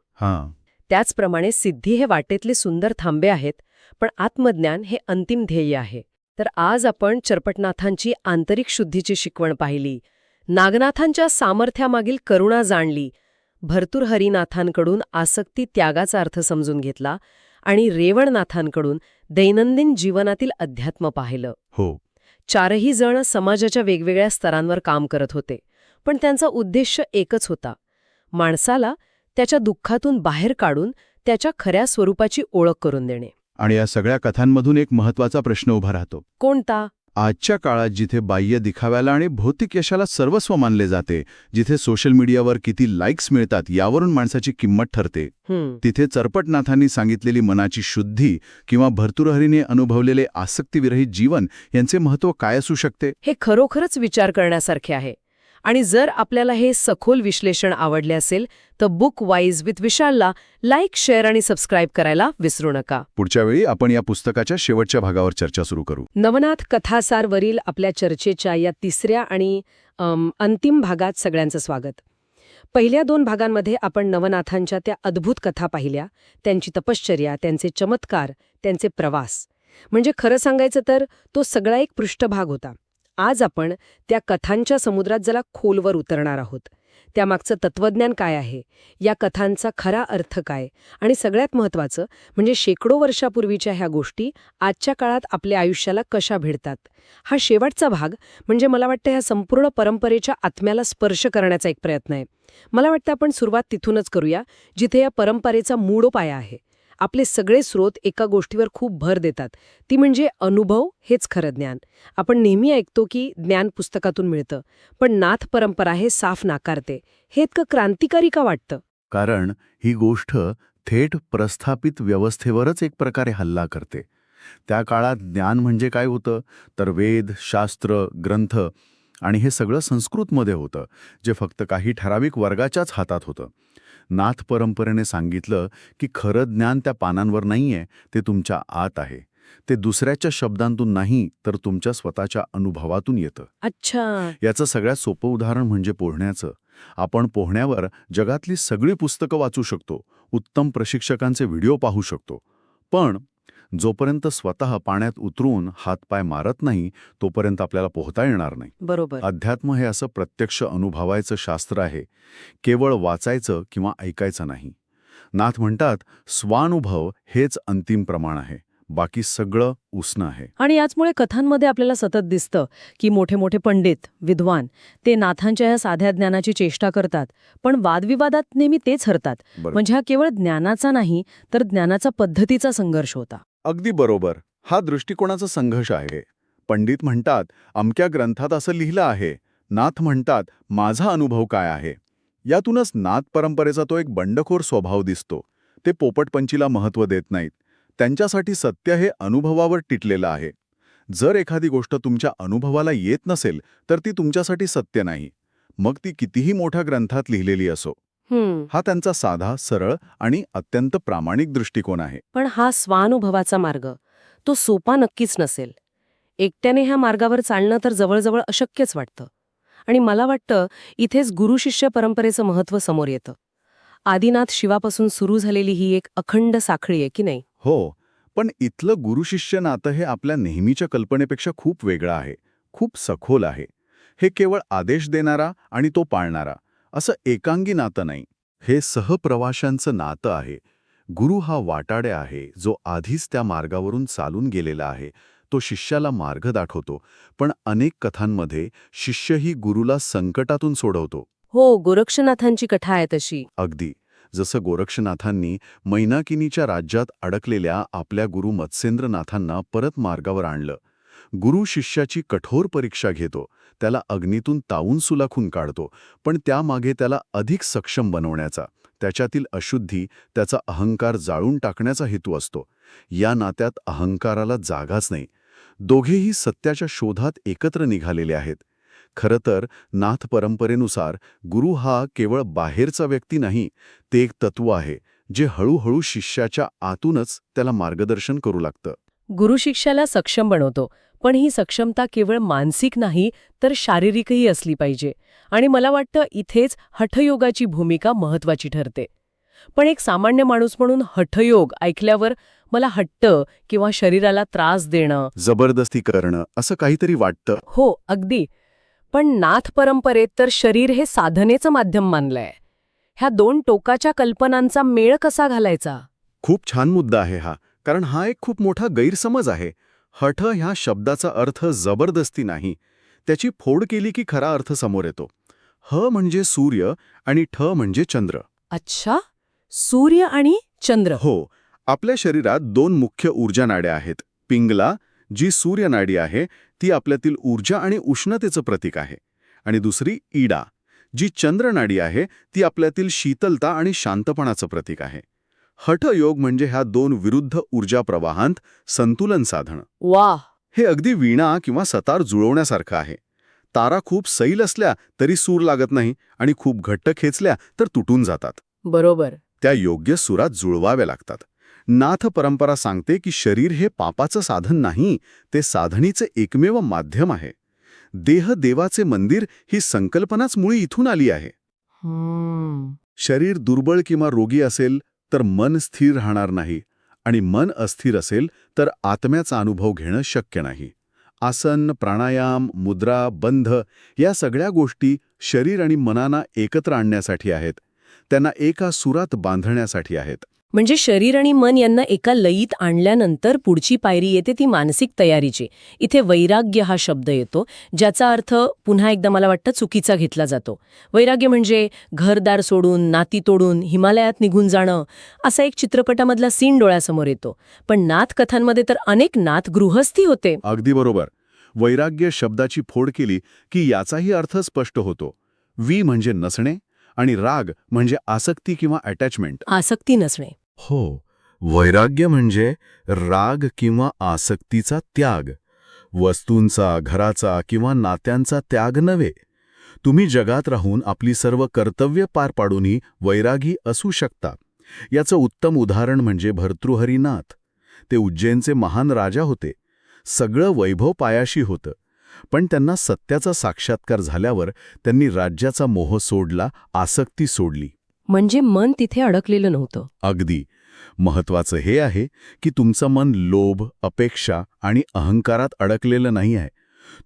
त्याचप्रमाणे सिद्धी हे वाटेतले सुंदर थांबे आहेत, पण आत्मज्ञान हे अंतिम ध्येय आहे. तर आज आपण चरपटनाथांची आंतरिक शुद्धीची शिकवण पाहिली, नागनाथांच्या सामर्थ्यामागील करुणा जाणली, भर्तृहरीनाथांकडून आसक्ती त्यागाचा अर्थ समजून घेतला आणि रेवणनाथांकडून दैनंदिन जीवनातील अध्यात्म पाहिलं. हो. चारही जण समाजाच्या वेगवेगळ्या स्तरांवर काम करत होते, पण त्यांचा उद्देश एकच होता: माणसाला त्याच्या दुःखातून बाहेर काढून त्याच्या खऱ्या स्वरूपाची ओळख करून देणे. आणि या सगळ्या कथांमधून एक महत्वाचा प्रश्न उभा राहतो. कोणता? आजच्या काळात जिथे बाह्य दिखाव्याला आणि भौतिक यशाला सर्वस्व मानले जाते, जिथे सोशल मीडियावर किती लाईक्स मिळतात यावरून माणसाची किंमत ठरते, तिथे चरपटनाथांनी सांगितलेली मनाची शुद्धी किंवा भर्तृहरीने अनुभवलेले आसक्तीविरहित जीवन यांचे महत्त्व काय असू शकते? हे खरोखरच विचार करण्यासारखे आहे. आणि जर आपल्याला हे सखोल विश्लेषण आवडले असेल तर बुक वाईज विथ विशालला लाईक, शेअर आणि सबस्क्राईब करायला विसरू नका. पुढच्या वेळी आपण या पुस्तकाच्या शेवटच्या भागावर चर्चा सुरू करू. नवनाथ कथासारवरील आपल्या चर्चेच्या या तिसऱ्या आणि अंतिम भागात सगळ्यांचं स्वागत. पहिल्या 2 भागांमध्ये आपण नवनाथांच्या त्या अद्भुत कथा पाहिल्या, त्यांची तपश्चर्या, त्यांचे चमत्कार, त्यांचे प्रवास. म्हणजे खरं सांगायचं तर तो सगळा एक पृष्ठभाग होता. आज आपण त्या कथांच्या समुद्रात जरा खोलवर उतरणार आहोत. त्यामागचं तत्वज्ञान काय आहे, या कथांचा खरा अर्थ काय, आणि सगळ्यात महत्त्वाचं म्हणजे शेकडो वर्षापूर्वीच्या ह्या गोष्टी आजच्या काळात आपल्या आयुष्याला कशा भिडतात. हा शेवटचा भाग म्हणजे मला वाटतं ह्या संपूर्ण परंपरेच्या आत्म्याला स्पर्श करण्याचा एक प्रयत्न आहे. मला वाटतं आपण सुरुवात तिथूनच करूया, जिथे या परंपरेचा मूळोपाया आहे. आपले सगळे स्रोत एका गोष्टीवर खूप भर देतात, ती म्हणजे अनुभव हेच खरं ज्ञान. आपण नेहमी ऐकतो की ज्ञान पुस्तकातून मिळतं, पण नाथ परंपरा हे साफ नाकारते. हे इतकं क्रांतिकारी का वाटतं? कारण ही गोष्ट थेट प्रस्थापित व्यवस्थेवरच एक प्रकारे हल्ला करते. त्या काळात ज्ञान म्हणजे काय होतं तर वेद, शास्त्र, ग्रंथ आणि हे सगळं संस्कृतमध्ये होतं, जे फक्त काही ठराविक वर्गाच्याच हातात होतं. नाथ परंपरेने सांगितलं की खरं ज्ञान त्या पानांवर नाहीये, ते तुमच्या आत आहे. ते दुसऱ्याच्या शब्दांतून नाही तर तुमच्या स्वतःच्या अनुभवातून येतं. अच्छा. याचं सगळ्यात सोपं उदाहरण म्हणजे पोहण्याचं. आपण पोहण्यावर जगातली सगळी पुस्तकं वाचू शकतो, उत्तम प्रशिक्षकांचे व्हिडिओ पाहू शकतो, पण जोपर्यंत स्वतः पाण्यात उतरून हातपाय मारत नाही तोपर्यंत आपल्याला पोहता येणार नाही. बरोबर. अध्यात्म हे असं प्रत्यक्ष अनुभवायचं शास्त्र आहे, केवळ वाचायचं किंवा ऐकायचं नाही. नाथ म्हणतात स्वानुभव हेच अंतिम प्रमाण आहे, बाकी सगळं उसणं आहे. आणि याचमुळे कथांमध्ये आपल्याला सतत दिसतं की मोठे मोठे पंडित, विद्वान ते नाथांच्या या साध्या ज्ञानाची चेष्टा करतात, पण वादविवादात नेहमी तेच हरतात. म्हणजे हा केवळ ज्ञानाचा नाही तर ज्ञानाचा पद्धतीचा संघर्ष होता. अगदी बरोबर. हा दृष्टिकोनाचा संघर्ष आहे. पंडित म्हणतात अमक्या ग्रंथात असं लिहिलं आहे, नाथ म्हणतात माझा अनुभव काय आहे. यातूनच नाथ परंपरेचा तो एक बंडखोर स्वभाव दिसतो. ते पोपटपंचीला महत्त्व देत नाहीत. त्यांच्यासाठी सत्य हे अनुभवावर टिकलेलं आहे. जर एखादी गोष्ट तुमच्या अनुभवाला येत नसेल तर ती तुमच्यासाठी सत्य नाही, मग ती कितीही मोठ्या ग्रंथात लिहिलेली असो. हा त्यांचा साधा, सरळ आणि अत्यंत प्रामाणिक दृष्टिकोन आहे. पण हा स्वानुभवाचा मार्ग तो सोपा नक्कीच नसेल. एकट्याने ह्या मार्गावर चालणं तर जवळजवळ अशक्यच वाटतं. आणि मला वाटतं इथेच गुरुशिष्य परंपरेचं महत्त्व समोर येतं. आदिनाथ शिवापासून सुरू झालेली ही एक अखंड साखळी आहे की नाही? हो, पण इथलं गुरुशिष्य नातं हे आपल्या नेहमीच्या कल्पनेपेक्षा खूप वेगळं आहे, खूप सखोल आहे. हे केवळ आदेश देणारा आणि तो पाळणारा असं एकांगी नातं नाही. हे सहप्रवाशांचं नातं आहे. गुरु हा वाटाडे आहे, जो आधीच त्या मार्गावरून चालून गेलेला आहे. तो शिष्याला मार्ग दाखवतो, पण अनेक कथांमध्ये शिष्यही गुरुला संकटातून सोडवतो. हो, गोरक्षनाथांची कथा आहे तशी. अगदी जसं गोरक्षनाथांनी मैनाकिनीच्या राज्यात अडकलेल्या आपल्या गुरु मत्स्येंद्रनाथांना परत मार्गावर आणलं. गुरु शिष्याची कठोर परीक्षा घेतो, त्याला अग्नीतून तावून सुलाखून काढतो, पण त्यामागे त्याला अधिक सक्षम बनवण्याचा, त्याच्यातील अशुद्धी, त्याचा अहंकार जाळून टाकण्याचा हेतू असतो. या नात्यात अहंकाराला जागाच नाही. दोघेही सत्याच्या शोधात एकत्र निघालेले आहेत. खरं तर नाथ परंपरेनुसार गुरु हा केवळ बाहेरचा व्यक्ती नाही, ते एक तत्व आहे जे हळूहळू शिष्याच्या आतूनच त्याला मार्गदर्शन करू लागतं. गुरु शिष्याला सक्षम बनवतो, पण ही सक्षमता केवळ मानसिक नाही तर शारीरिकही असली पाहिजे. आणि मला वाटतं इथेच हठयोगाची भूमिका महत्त्वाची ठरते. पण एक सामान्य माणूस म्हणून हठयोग ऐकल्यावर मला हट्ट किंवा शरीराला त्रास देणं. जबरदस्ती करणं असं काहीतरी वाटतं. हो, अगदी. पण नाथ परंपरेत तर शरीर हे साधनेचं माध्यम मानलंय. ह्या दोन टोकाच्या कल्पनांचा मेळ कसा घालायचा? खूप छान मुद्दा आहे हा, कारण हा एक खूप मोठा गैरसमज आहे. हठ ह्या शब्दाचा अर्थ जबरदस्ती नाही, त्याची फोड केली की खरा अर्थ समोर येतो. ह म्हणजे सूर्य आणि ठ म्हणजे चंद्र. अच्छा, सूर्य आणि चंद्र. हो, आपल्या शरीरात दोन मुख्य ऊर्जा नाड्या आहेत. पिंगला, जी सूर्यनाडी आहे, ती आपल्यातील ऊर्जा आणि उष्णतेचं प्रतीक आहे. आणि दुसरी ईडा, जी चंद्रनाडी आहे, ती आपल्यातील शीतलता आणि शांतपणाचं प्रतीक आहे. हठयोग म्हणजे ह्या दोन विरुद्ध ऊर्जा प्रवाहांत संतुलन साधणं. वाह! हे अगदी वीणा किंवा सतार जुळवण्यासारखं आहे. तारा खूप सैल असल्या तरी सूर लागत नाही आणि खूप घट्ट खेचल्या तर तुटून जातात. बरोबर. त्या योग्य सुरात जुळवाव्या लागतात. नाथ परंपरा सांगते की शरीर हे पापाचं साधन नाही, ते साधनेचे एकमेव माध्यम आहे. देह देवाचे मंदिर ही संकल्पनाच मुळी इथून आली आहे. शरीर दुर्बळ किंवा रोगी असेल तर मन स्थिर राहणार नाही, आणि मन अस्थिर असेल तर आत्म्याचा अनुभव घेणं शक्य नाही. आसन, प्राणायाम, मुद्रा, बंध या सगळ्या गोष्टी शरीर आणि मनाला एकत्र आणण्यासाठी आहेत. त्यांना एका सुरात बांधण्यासाठी आहेत. म्हणजे शरीर आणि मन यांना एका लयीत आणल्यानंतर पुढची पायरी येते ती मानसिक तयारीची. इथे वैराग्य हा शब्द येतो, ज्याचा अर्थ पुन्हा एकदा मला वाटतं चुकीचा घेतला जातो. वैराग्य म्हणजे घरदार सोडून, नाती तोडून, हिमालयात निघून जाणं, असा एक चित्रपटामधला सीन डोळ्यासमोर येतो. पण नाथ कथांमध्ये तर अनेक नाथ गृहस्थी होते. अगदी बरोबर. वैराग्य शब्दाची फोड केली की याचाही अर्थ स्पष्ट होतो. वी म्हणजे नसणे आणि राग म्हणजे आसक्ती किंवा अटॅचमेंट. आसक्ती नसणे. हो, वैराग्य म्हणजे राग किंवा आसक्तीचा त्याग. वस्तूंचा, घराचा किंवा नात्यांचा त्याग नव्हे. तुम्ही जगात राहून आपली सर्व कर्तव्य पार पाडूनही वैरागी असू शकता. याचं उत्तम उदाहरण म्हणजे भर्तृहरीनाथ. ते उज्जैनचे महान राजा होते. सगळं वैभव पायाशी होतं. पण त्यांना सत्याचा साक्षात्कार झाल्यावर त्यांनी राज्याचा मोह सोडला, आसक्ती सोडली. म्हणजे मन तिथे अडकलेलं नव्हतं. अगदी. महत्वाचं हे आहे की तुमचं मन लोभ, अपेक्षा आणि अहंकारात अडकलेलं नाही आहे.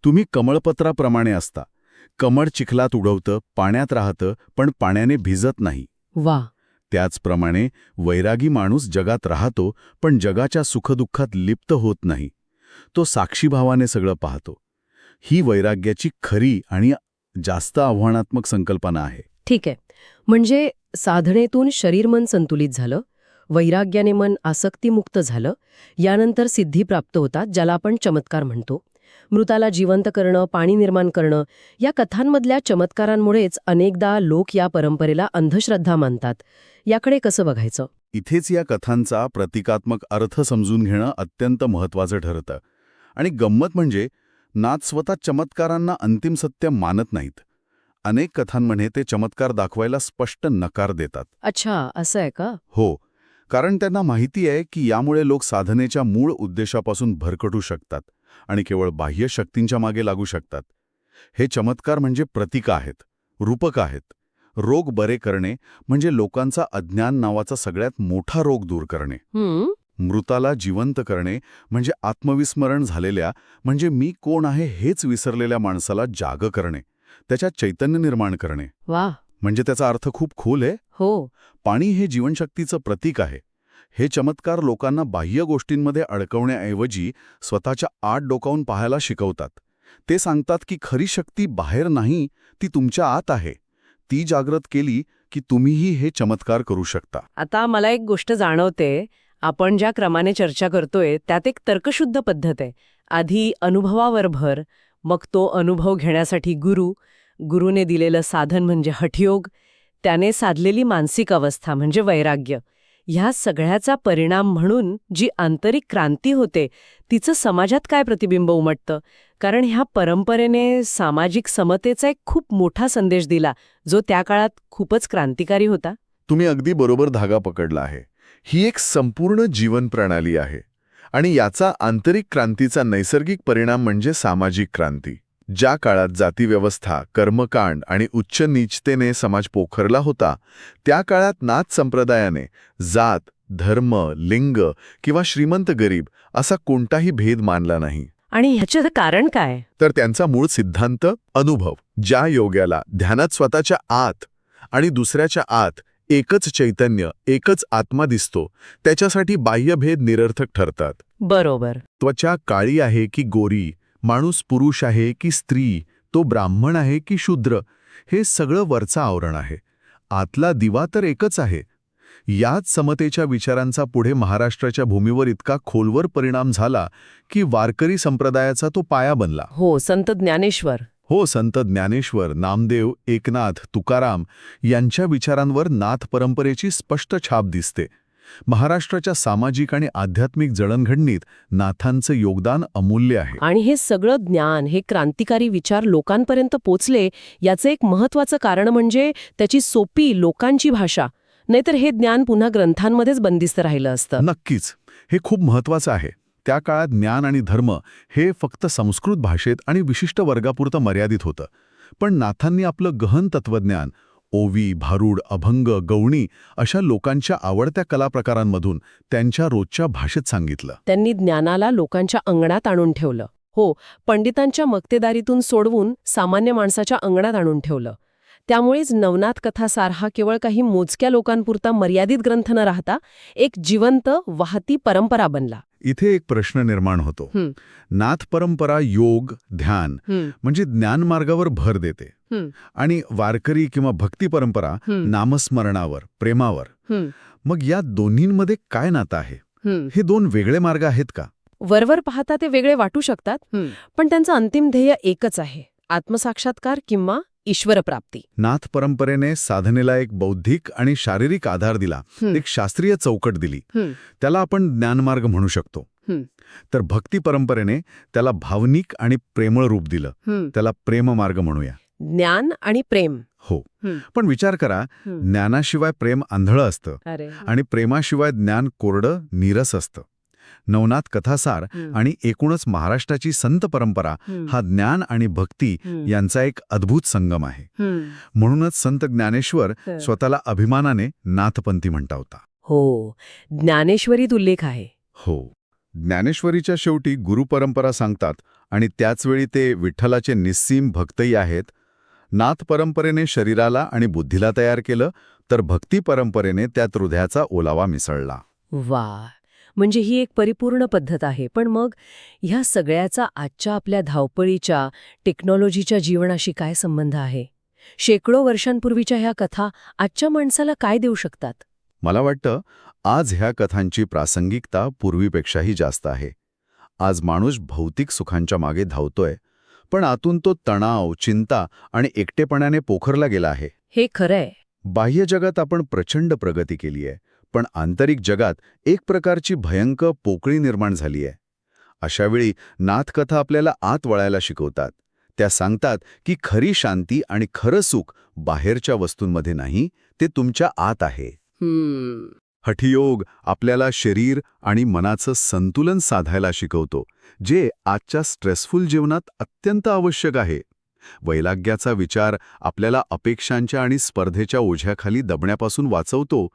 तुम्ही कमळपत्राप्रमाणे असता. कमळ चिखलात उडवतं, पाण्यात राहतं, पण पाण्याने भिजत नाही. वा. त्याचप्रमाणे वैरागी माणूस जगात राहतो, पण जगाच्या सुखदुःखात लिप्त होत नाही. तो साक्षीभावाने सगळं पाहतो. ही वैराग्याची खरी आणि जास्त आव्हानात्मक संकल्पना आहे. ठीक आहे. म्हणजे साधनेतून शरीर मन संतुलित झालं, वैराग्याने मन आसक्तीमुक्त झालं, यानंतर सिद्धी प्राप्त होतात, ज्याला आपण चमत्कार म्हणतो. मृताला जिवंत करणं, पाणी निर्माण करणं, या कथांमधल्या चमत्कारांमुळेच अनेकदा लोक या परंपरेला अंधश्रद्धा मानतात. याकडे कसं बघायचं? इथेच या कथांचा प्रतिकात्मक अर्थ समजून घेणं अत्यंत महत्त्वाचं ठरतं. आणि गंमत म्हणजे नाथ स्वतः चमत्कारांना अंतिम सत्य मानत नाहीत. अनेक कथांमध्ये ते चमत्कार दाखवायला स्पष्ट नकार देतात. अच्छा, असं आहे का? हो, कारण त्यांना माहिती आहे की यामुळे लोक साधनेच्या मूळ उद्देशापासून भरकटू शकतात आणि केवळ बाह्य शक्तींच्या मागे लागू शकतात. हे चमत्कार म्हणजे प्रतीक आहेत, रूपक आहेत. रोग बरे करणे म्हणजे लोकांचा अज्ञान नावाचा सगळ्यात मोठा रोग दूर करणे. मृताला जिवंत करणे म्हणजे आत्मविस्मरण झालेल्या, म्हणजे मी कोण आहे हेच विसरलेल्या माणसाला जाग करणे, त्याच्यात चैतन्य निर्माण करणे. वा. म्हणजे त्याचा अर्थ खूप खोल आहे. हो. पाणी हे जीवनशक्तीचं प्रतीक आहे. हे चमत्कार लोकांना बाह्य गोष्टींमध्ये अडकवण्याऐवजी स्वतःच्या आत डोकावून पाहायला शिकवतात. ते सांगतात की खरी शक्ती बाहेर नाही, ती तुमच्या आत आहे. ती जागृत केली की तुम्हीही हे चमत्कार करू शकता. आता मला एक गोष्ट जाणवते, आपण ज्या क्रमाने चर्चा करतोय त्यात एक तर्कशुद्ध पद्धत आहे. आधी अनुभवावर भर, मग तो अनुभव घेण्यासाठी गुरुने दिलेलं साधन म्हणजे हठयोग, त्याने साधलेली मानसिक अवस्था म्हणजे वैराग्य. ह्या सगळ्याचा परिणाम म्हणून जी आंतरिक क्रांती होते, तिचं समाजात काय प्रतिबिंब उमटतं? कारण ह्या परंपरेने सामाजिक समतेचा एक खूप मोठा संदेश दिला, जो त्या काळात खूपच क्रांतिकारी होता. तुम्ही अगदी बरोबर धागा पकडला आहे. ही एक संपूर्ण जीवन प्रणाली आहे आणि याचा आंतरिक क्रांतीचा नैसर्गिक परिणाम म्हणजे सामाजिक क्रांती. ज्या काळात जातीव्यवस्था, कर्मकांड आणि उच्च नीचतेने समाज पोखरला होता, त्या काळात नाथ संप्रदायाने जात, धर्म, लिंग किंवा श्रीमंत गरीब असा कोणताही भेद मानला नाही. आणि ह्याचं कारण काय? तर त्यांचा मूळ सिद्धांत अनुभव. ज्या योग्याला ध्यानात स्वतःच्या आत आणि दुसऱ्याच्या आत एकच चैतन्य, एकच आत्मा दिसतो, त्याच्यासाठी बाह्यभेद निरर्थक ठरतात. बरोबर. त्वचा काळी आहे की गोरी, माणूस पुरुष आहे की स्त्री, तो ब्राह्मण आहे की शूद्र, हे सगळं वरचं आवरण आहे. आतला दिवा तर एकच आहे. याच समतेच्या विचारांचा पुढे महाराष्ट्राच्या भूमीवर इतका खोलवर परिणाम झाला की वारकरी संप्रदायाचा तो पाया बनला. हो, संत ज्ञानेश्वर. हो, संत ज्ञानेश्वर, नामदेव, एकनाथ, तुकाराम यांच्या विचारांवर नाथ परंपरेची स्पष्ट छाप दिसते. महाराष्ट्राच्या सामाजिक आणि आध्यात्मिक जडणघडणीत नाथांचं योगदान अमूल्य आहे. आणि हे सगळं ज्ञान, हे क्रांतिकारी विचार लोकांपर्यंत पोचले याचं एक महत्त्वाचं कारण म्हणजे त्याची सोपी लोकांची भाषा. नाहीतर हे ज्ञान पुन्हा ग्रंथांमध्येच बंदिस्त राहिलं असतं. नक्कीच, हे खूप महत्वाचं आहे. त्या काळात ज्ञान आणि धर्म हे फक्त संस्कृत भाषेत आणि विशिष्ट वर्गापुरतं मर्यादित होतं. पण नाथांनी आपलं गहन तत्वज्ञान ओवी, भारूड, अभंग, गवणी अशा लोकांच्या आवडत्या कलाप्रकारांमधून त्यांच्या रोजच्या भाषेत सांगितलं. त्यांनी ज्ञानाला लोकांच्या अंगणात आणून ठेवलं. हो, पंडितांच्या मक्तेदारीतून सोडवून सामान्य माणसाच्या अंगणात आणून ठेवलं. त्यामुळेच नवनाथ कथासार हा केवळ काही मोजक्या लोकांपुरता मर्यादित ग्रंथ न राहता एक जिवंत, वाहती परंपरा बनला. इथे एक प्रश्न निर्माण होतो. नाथ परंपरा योग, ध्यान म्हणजे ज्ञानमार्गावर भर देते आणि वारकरी किंवा भक्ती परंपरा नामस्मरणावर, प्रेमावर. मग या दोन्हींमध्ये काय नातं आहे? हे दोन वेगळे मार्ग आहेत का? वरवर पाहता ते वेगळे वाटू शकतात, पण त्यांचं अंतिम ध्येय एकच आहे: आत्मसाक्षात्कार किंवा ईश्वरप्राप्ती. नाथ परंपरेने साधनेला एक बौद्धिक आणि शारीरिक आधार दिला, एक शास्त्रीय चौकट दिली. त्याला आपण ज्ञानमार्ग म्हणू शकतो. तर भक्ती परंपरेने त्याला भावनिक आणि प्रेमळ रूप दिलं, त्याला प्रेममार्ग म्हणूया. ज्ञान आणि प्रेम. हो, पण विचार करा, ज्ञानाशिवाय प्रेम आंधळं असतं आणि प्रेमाशिवाय ज्ञान कोरडं, नीरस असतं. नवनाथ कथासार आणि एकूणच महाराष्ट्राची संत परंपरा हा ज्ञान आणि भक्ती यांचा एक अद्भुत संगम आहे. म्हणूनच संत ज्ञानेश्वर स्वतःला अभिमानाने नाथपंथी म्हणता होता. हो, ज्ञानेश्वरीत उल्लेख आहे. हो, ज्ञानेश्वरीच्या शेवटी गुरुपरंपरा सांगतात आणि त्याचवेळी ते विठ्ठलाचे निस्सीम भक्तही आहेत. नाथ परंपरेने शरीराला आणि बुद्धीला तयार केलं, तर भक्ती परंपरेने त्यात हृदयाचा ओलावा मिसळला. वा, म्हणजे ही एक परिपूर्ण पद्धत आहे. पण मग ह्या सगळ्याचा आजच्या आपल्या धावपळीच्या, टेक्नॉलॉजीच्या जीवनाशी काय संबंध आहे? शेकडो वर्षांपूर्वीच्या ह्या कथा आजच्या माणसाला काय देऊ शकतात? मला वाटतं आज ह्या कथांची प्रासंगिकता पूर्वीपेक्षाही जास्त आहे. आज माणूस भौतिक सुखांच्या मागे धावतोय, पण आतून तो तणाव, चिंता आणि एकटेपणाने पोखरला गेला आहे. हे खरंय. बाह्य जगात आपण प्रचंड प्रगती केली आहे, पण आंतरिक जगात एक प्रकारची भयंकर पोकळी निर्माण झाली आहे. अशावेळी नाथकथा आपल्याला आत वळायला शिकवतात. त्या सांगतात की खरी शांती आणि खरं सुख बाहेरच्या वस्तूंमध्ये नाही, ते तुमच्या आत आहे. हठयोग आपल्याला शरीर आणि मनाचं संतुलन साधायला शिकवतो, जे आजच्या स्ट्रेसफुल जीवनात अत्यंत आवश्यक आहे. वैराग्याचा विचार आपल्याला अपेक्षांच्या आणि स्पर्धेच्या ओझ्याखाली दबण्यापासून वाचवतो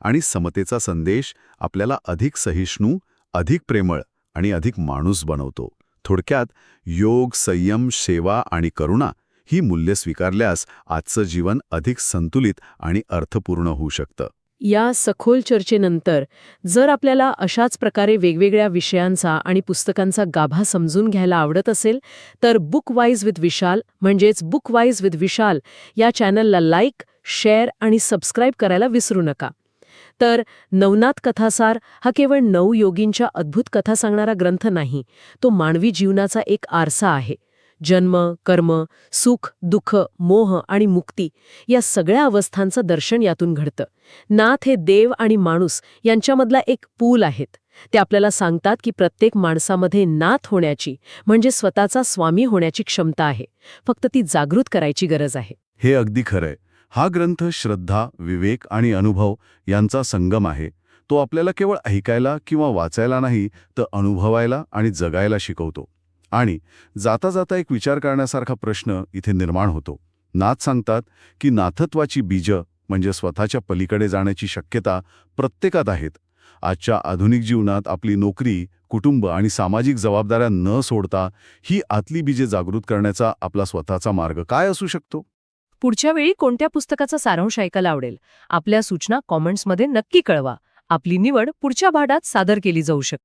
आणि समतेचा संदेश आपल्याला अधिक सहिष्णू, अधिक प्रेमळ आणि अधिक माणूस बनवतो. थोडक्यात योग, संयम, सेवा आणि करुणा ही मूल्ये स्वीकारल्यास आजचं जीवन अधिक संतुलित आणि अर्थपूर्ण होऊ शकतं. या सखोल चर्चेनंतर जर आपल्याला अशाच प्रकारे वेगवेगळ्या विषयांचा आणि पुस्तकांचा गाभा समजून घ्यायला आवडत असेल, तर बुक वाईज विथ विशाल म्हणजेच बुक वाईज विथ विशाल या चॅनलला लाईक, शेअर आणि सबस्क्राईब करायला विसरू नका. तर नवनाथ कथासार हा केवळ 9 योगींच्या अद्भुत कथा सांगणारा ग्रंथ नाही, तो मानवी जीवनाचा एक आरसा आहे. जन्म, कर्म, सुख, दुःख, मोह आणि मुक्ती या सगळ्या अवस्थांचं दर्शन यातून घडतं. नाथ हे देव आणि माणूस यांच्यामधला एक पूल आहेत. ते आपल्याला सांगतात की प्रत्येक माणसामध्ये नाथ होण्याची म्हणजे स्वतःचा स्वामी होण्याची क्षमता आहे. फक्त ती जागृत करायची गरज आहे. हे अगदी खरंय. हा ग्रंथ श्रद्धा, विवेक आणि अनुभव यांचा संगम आहे. तो आपल्याला केवळ ऐकायला किंवा वाचायला नाही, तर अनुभवायला आणि जगायला शिकवतो. आणि जाता जाता एक विचार करण्यासारखा प्रश्न इथे निर्माण होतो. नाथ सांगतात की नाथत्वाची बीजं म्हणजे स्वतःच्या पलीकडे जाण्याची शक्यता प्रत्येकात आहेत. आजच्या आधुनिक जीवनात आपली नोकरी, कुटुंब आणि सामाजिक जबाबदाऱ्या न सोडता ही आतली बीजे जागृत करण्याचा आपला स्वतःचा मार्ग काय असू शकतो? पुढच्या वेळी कोणत्या पुस्तकाचा सारांश ऐकायला आवडेल? आपल्या सूचना कॉमेंट्समध्ये नक्की कळवा. आपली निवड पुढच्या भागात सादर केली जाऊ शकते.